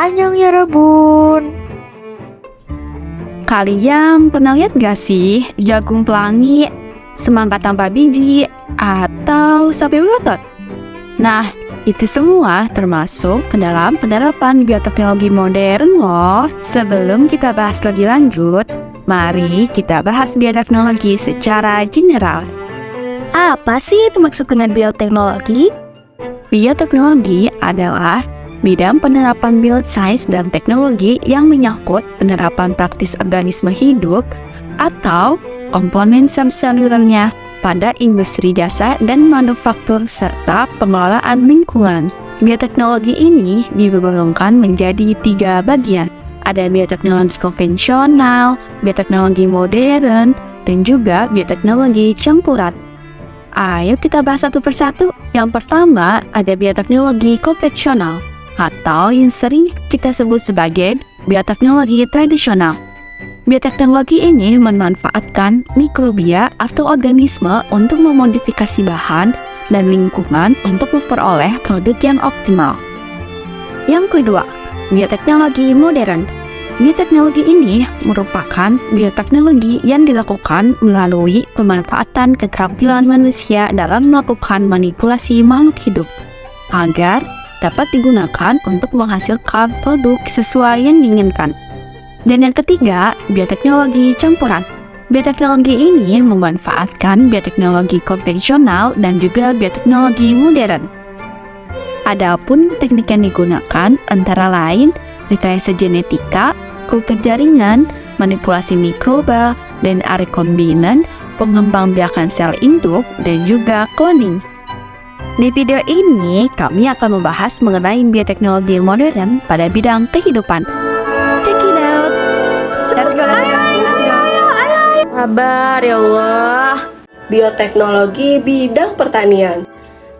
Annyeong ya Rabun. Kalian pernah lihat gak sih jagung pelangi, semangka tanpa biji, atau sapi berotot? Nah, itu semua termasuk ke dalam penerapan bioteknologi modern loh. Sebelum kita bahas lebih lanjut, mari kita bahas bioteknologi secara general. Apa sih maksud dengan bioteknologi? Bioteknologi adalah bidang penerapan biosains dan teknologi yang menyangkut penerapan praktis organisme hidup atau komponen selulernya pada industri jasa dan manufaktur serta pengelolaan lingkungan. Bioteknologi ini digolongkan menjadi 3 bagian. Ada bioteknologi konvensional, bioteknologi modern, dan juga bioteknologi campuran. Ayo kita bahas satu persatu. Yang pertama ada bioteknologi konvensional atau yang sering kita sebut sebagai bioteknologi tradisional. Bioteknologi ini memanfaatkan mikrobia atau organisme untuk memodifikasi bahan dan lingkungan untuk memperoleh produk yang optimal. Yang kedua, bioteknologi modern. Bioteknologi ini merupakan bioteknologi yang dilakukan melalui pemanfaatan keterampilan manusia dalam melakukan manipulasi makhluk hidup agar dapat digunakan untuk menghasilkan produk sesuai yang diinginkan. Dan yang ketiga, bioteknologi campuran. Bioteknologi ini memanfaatkan bioteknologi konvensional dan juga bioteknologi modern. Adapun teknik yang digunakan antara lain rekayasa genetika, kultur jaringan, manipulasi mikroba, dan rekombinan, pengembangbiakan sel induk, dan juga cloning. Di video ini, kami akan membahas mengenai bioteknologi modern pada bidang kehidupan. Check it out! Let's go, let's go, let's go! Sabar ya Allah. Bioteknologi bidang pertanian.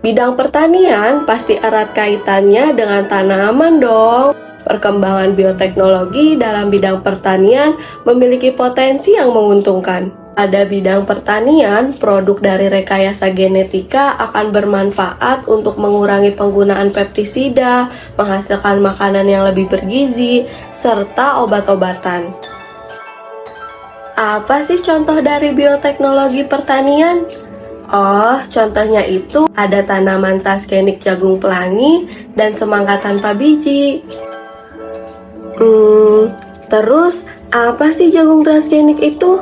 Bidang pertanian pasti erat kaitannya dengan tanaman dong. Perkembangan bioteknologi dalam bidang pertanian memiliki potensi yang menguntungkan. Pada bidang pertanian, produk dari rekayasa genetika akan bermanfaat untuk mengurangi penggunaan pestisida, menghasilkan makanan yang lebih bergizi, serta obat-obatan. Apa sih contoh dari bioteknologi pertanian? Oh, contohnya itu ada tanaman transgenik jagung pelangi dan semangka tanpa biji. Terus apa sih jagung transgenik itu?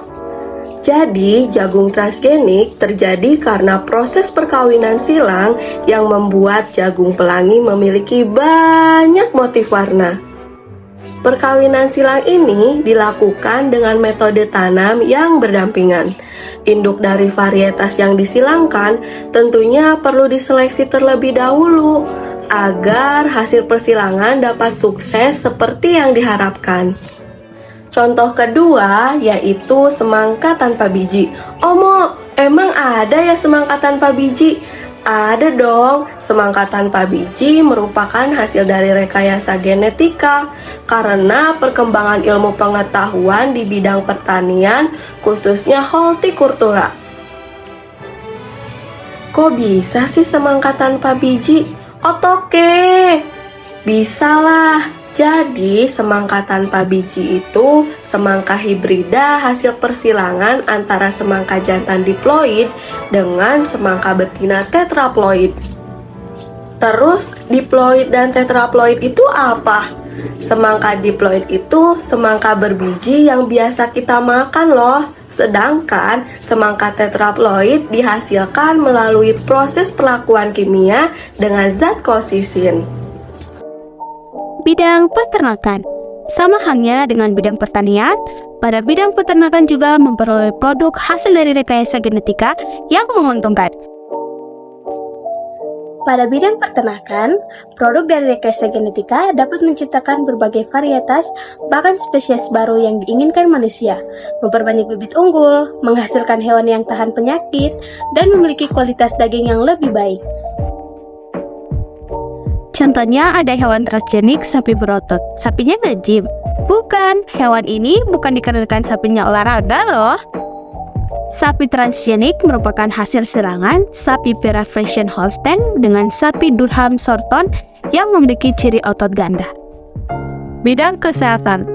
Jadi, jagung transgenik terjadi karena proses perkawinan silang yang membuat jagung pelangi memiliki banyak motif warna. Perkawinan silang ini dilakukan dengan metode tanam yang berdampingan. Induk dari varietas yang disilangkan tentunya perlu diseleksi terlebih dahulu agar hasil persilangan dapat sukses seperti yang diharapkan. Contoh kedua yaitu semangka tanpa biji. Omo, emang ada ya semangka tanpa biji? Ada dong, semangka tanpa biji merupakan hasil dari rekayasa genetika karena perkembangan ilmu pengetahuan di bidang pertanian, khususnya hortikultura. Kok bisa sih semangka tanpa biji? Otoke, bisalah. Jadi, semangka tanpa biji itu semangka hibrida hasil persilangan antara semangka jantan diploid dengan semangka betina tetraploid. Terus, diploid dan tetraploid itu apa? Semangka diploid itu semangka berbiji yang biasa kita makan loh. Sedangkan semangka tetraploid dihasilkan melalui proses perlakuan kimia dengan zat kolsisin. Bidang peternakan. Sama halnya dengan bidang pertanian, pada bidang peternakan juga memperoleh produk hasil dari rekayasa genetika yang menguntungkan. Pada bidang peternakan, produk dari rekayasa genetika dapat menciptakan berbagai varietas, bahkan spesies baru yang diinginkan manusia, memperbanyak bibit unggul, menghasilkan hewan yang tahan penyakit, dan memiliki kualitas daging yang lebih baik. Contohnya ada hewan transgenik sapi berotot. Sapinya nge-gym? Bukan, hewan ini bukan dikarenakan sapinya olahraga loh. Sapi transgenik merupakan hasil serangan sapi Pera Friesian Holstein dengan sapi Durham Shorton yang memiliki ciri otot ganda. Bidang kesehatan.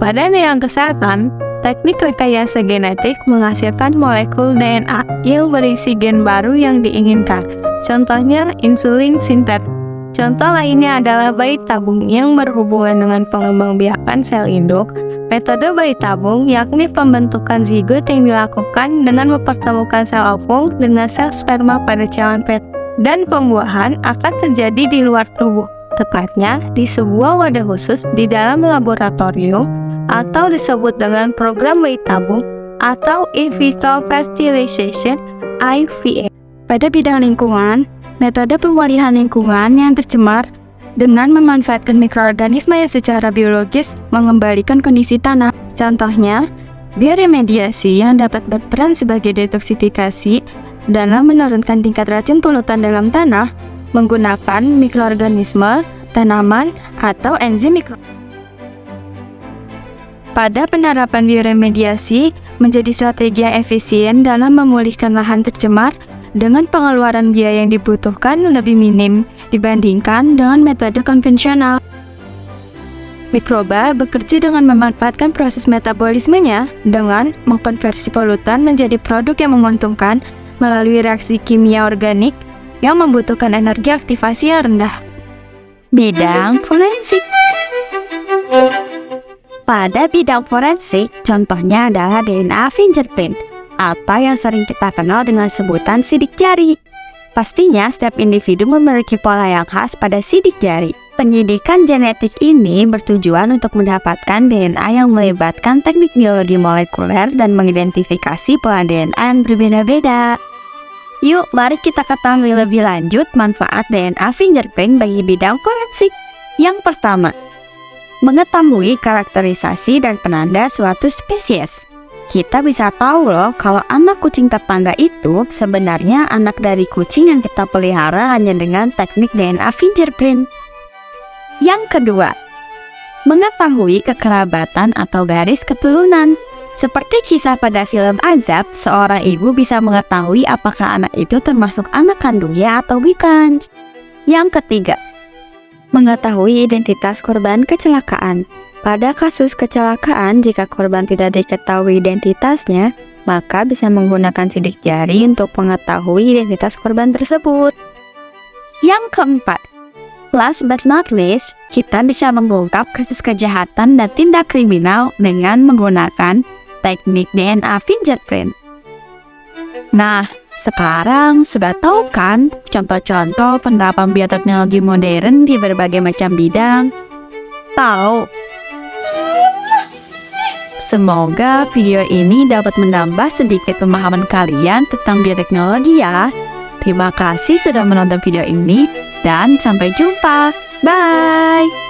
Pada bidang kesehatan, teknik rekayasa genetik menghasilkan molekul DNA yang berisi gen baru yang diinginkan. Contohnya insulin sintetik. Contoh lainnya adalah bayi tabung yang berhubungan dengan pengembangbiakan sel induk. Metode bayi tabung yakni pembentukan zigot yang dilakukan dengan mempertemukan sel ovum dengan sel sperma pada cawan fetus, dan pembuahan akan terjadi di luar tubuh, tepatnya di sebuah wadah khusus di dalam laboratorium atau disebut dengan program bayi tabung atau in vitro fertilization (IVF). Pada bidang lingkungan, metode pemulihan lingkungan yang tercemar dengan memanfaatkan mikroorganisme yang secara biologis mengembalikan kondisi tanah. Contohnya, bioremediasi yang dapat berperan sebagai detoksifikasi dalam menurunkan tingkat racun polutan dalam tanah menggunakan mikroorganisme, tanaman, atau enzim mikro. Pada penerapan bioremediasi menjadi strategi yang efisien dalam memulihkan lahan tercemar dengan pengeluaran biaya yang dibutuhkan lebih minim dibandingkan dengan metode konvensional. Mikroba bekerja dengan memanfaatkan proses metabolismenya dengan mengkonversi polutan menjadi produk yang menguntungkan melalui reaksi kimia organik yang membutuhkan energi aktivasi yang rendah. Bidang forensik. Pada bidang forensik, contohnya adalah DNA fingerprint, atau yang sering kita kenal dengan sebutan sidik jari. Pastinya setiap individu memiliki pola yang khas pada sidik jari. Penyidikan genetik ini bertujuan untuk mendapatkan DNA yang melibatkan teknik biologi molekuler dan mengidentifikasi pola DNA yang berbeda-beda. Yuk, mari kita ketahui lebih lanjut manfaat DNA fingerprint bagi bidang forensik. Yang pertama, mengetahui karakterisasi dan penanda suatu spesies. Kita bisa tahu loh kalau anak kucing tetangga itu sebenarnya anak dari kucing yang kita pelihara hanya dengan teknik DNA fingerprint. Yang kedua, mengetahui kekerabatan atau garis keturunan. Seperti kisah pada film Azab, seorang ibu bisa mengetahui apakah anak itu termasuk anak kandungnya atau bukan. Yang ketiga, mengetahui identitas korban kecelakaan. Pada kasus kecelakaan, jika korban tidak diketahui identitasnya, maka bisa menggunakan sidik jari untuk mengetahui identitas korban tersebut. Yang keempat, last but not least, kita bisa mengungkap kasus kejahatan dan tindak kriminal dengan menggunakan teknik DNA fingerprint. Nah, sekarang sudah tahu kan contoh-contoh penerapan bioteknologi modern di berbagai macam bidang? Tahu? Semoga video ini dapat menambah sedikit pemahaman kalian tentang bioteknologi ya. Terima kasih sudah menonton video ini dan sampai jumpa. Bye!